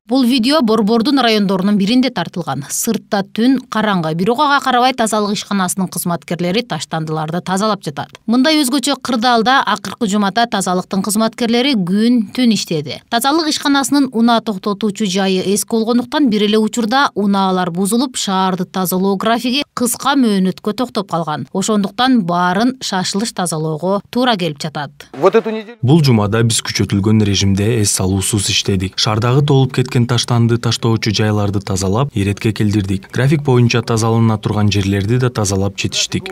Бул видео Борбордун райондорунун биринде тартылган. Сыртта түн караңгы, бирок ага карабай тазалык ишканасынын кызматкерлери таштандыларды тазалап жатат. Мындай өзгөчө кырдаалда акыркы жумада тазалыктын кызматкерлери күн түн иштеди. Тазалык ишканасынын унаа токтотуучу жайы эски болгондуктан бир эле учурда унаалар бузулуп, шаарды тазалоо графиги кыска мөөнөткө токтоп калган. Ошондуктан баарын шашылыш тазалоого туура келип жатат. Бул жумада биз күчөтүлгөн режимде эс алуусуз иштедик. Шаардагы толуп кеткен таштанды таштоочу жайларды тазалап, эретке келдирдик. График боюнча тазалана турган жерлерди да тазалап жетиштик.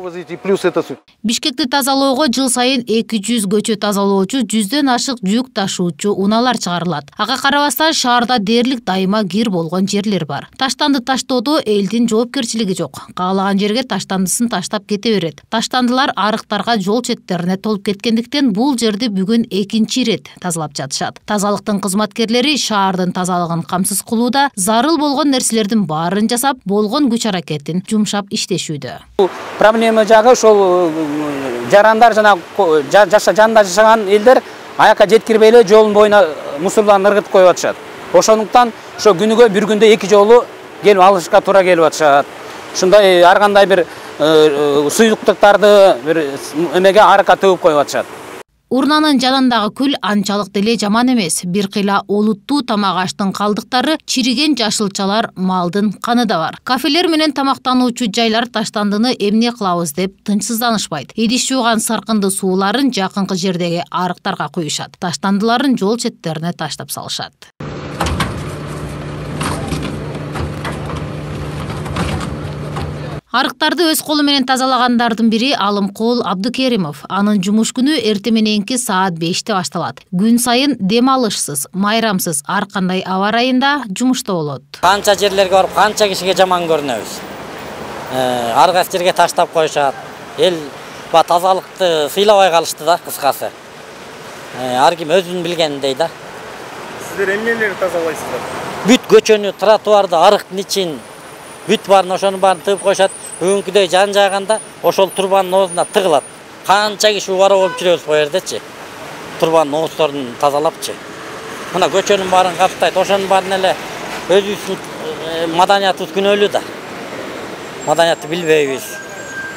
Бишкекти тазалоого жыл сайын 200 көчө тазалоочу, 100дөн ашык жүк ташуучу унаалар чыгарылат. Ага карабастан шаарда дээрлик дайыма кир болгон жерлер бар. Таштанды таштоодо элдин жоопкерчилиги жок. Каалаган жерге таштандысын таштап кете берет. Таштандылар арыктарга, жол четтерине толуп кеткендиктен бул жерди бүгүн экинчи ирет тазалап жатышат. Тазалыктын кызматкерлери шаардын тазалыгын камсыз кылууда зарыл болгон нерселердин баарын жасап, болгон күч аракетин жумшап иштешүүдө. Проблема жагы ошол жарандар жана жанында жашаган элдер аяка жеткирбей эле жолдун боюна мусорлорун ыргытып коюп атышат. Ошондуктан ошо күнүгө бир күндө 2 жолу келип алышка туура келип атышат. Ушундай ар кандай бир суюктуктарды бир эмеге аракка төгүп коюп атышат. Урнанын жанындагы күл анчалык деле жаман эмес. Бир кыйла олуттуу тамак аштын калдыктары, чириген жашылчалар, малдын каны да бар. Кафелер менен тамактануучу жайлар таштандыны эмне кылабыз деп тынчсызданышпайт. Идиш жууган саркынды сууларын жакынкы жердеги арыктарга куюшат. Таштандыларын жол четтерине таштап салышат. Арыктарды өз колу менен тазалагандардын бири Алымкул Абдыкеримов. Анын жумуш күнү эрте мененки саат 5те башталат. Күн сайын дем алышсыз, майрамсыз ар кандай аба ырайында жумушта болот. Канча жерлерге барып, канча кишиге жаман көрүнөбүз. Ар кайсы жерге таштап коюшат. Эл тазалыкты сыйлабай калышты да, кыскасы. Ар ким өзүн билгендей да. Сиздер эмнелерди тазалайсыздар? Бүт көчөнү, тротуарды, арыктын ичин бүт барын ошонун баарын тыгып коюшат. Бүгүнкүдөй жан жааганда ошол турбанын оозуна тыгылат. Канча киши убара болуп жүрөбүз бу жердечи. Турбанын оозторун тазалапчы. Мына көчөнүн баарын каптайт. Ошонун баарын эле өзүбүздүн маданиятыбыз күнөөлүү да. Маданиятты билбейбиз.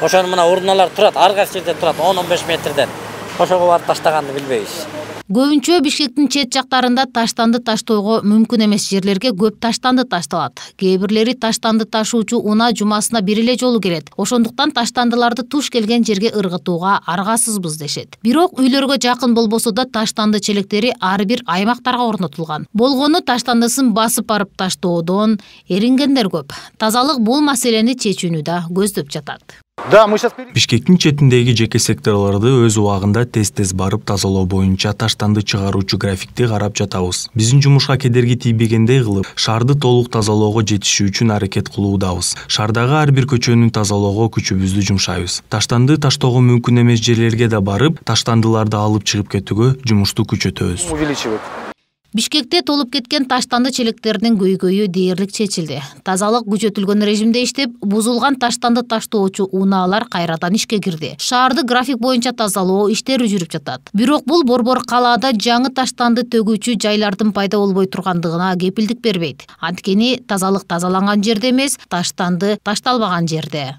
Ошонун мына урналар турат, ар кайсы жерде турат, 10-15 метрден. Ошого барып таштаганды билбейбиз. Көбүнчө Бишкектин чет жактарында таштанды таштоого мүмкүн эмес жерлерге көп таштанды ташталат. Кээ бирлери таштанды ташуучу унаа жумасына бир эле жолу келет. Ошондуктан таштандыларды туш келген жерге ыргытууга аргасызбыз дешет. Бирок үйлөргө жакын болбосо да таштанды челектери ар бир аймактарга орнотулган. Болгону таштандысын басып барып таштоодон эрингендер көп. Тазалык бул маселени чечүүнү да көздөп жатат. Бишкектин четиндеги жеке секторлорду өз убагында тез-тез барып тазалоо боюнча таштанды чыгаруучу графикти карап жатабыз. Биздин жумушка кедерги тийбегендей кылып, шаарды толук тазалоого жетишүү үчүн аракет кылуудабыз. Шаардагы ар бир көчөнү тазалоого күчүбүздү жумшайбыз. Таштанды таштоого мүмкүн эмес жерлерге да барып, таштандыларды алып чыгып кетүүгө жумушту күчөтөбүз. Бишкекте толуп кеткен таштанды челектеринин көйгөйү дээрлик чечилди. Тазалык күчөтүлгөн режимде иштеп, бузулган таштанды таштоочу унаалар кайрадан ишке кирди. Шаарды график боюнча тазалоо иштери жүрүп жатат. Бирок бул борбор калаада жаңы таштанды төгүүчү жайлардын пайда болбой тургандыгына кепилдик бербейт. Анткени тазалык тазаланган жерде эмес, таштанды ташталбаган жерде.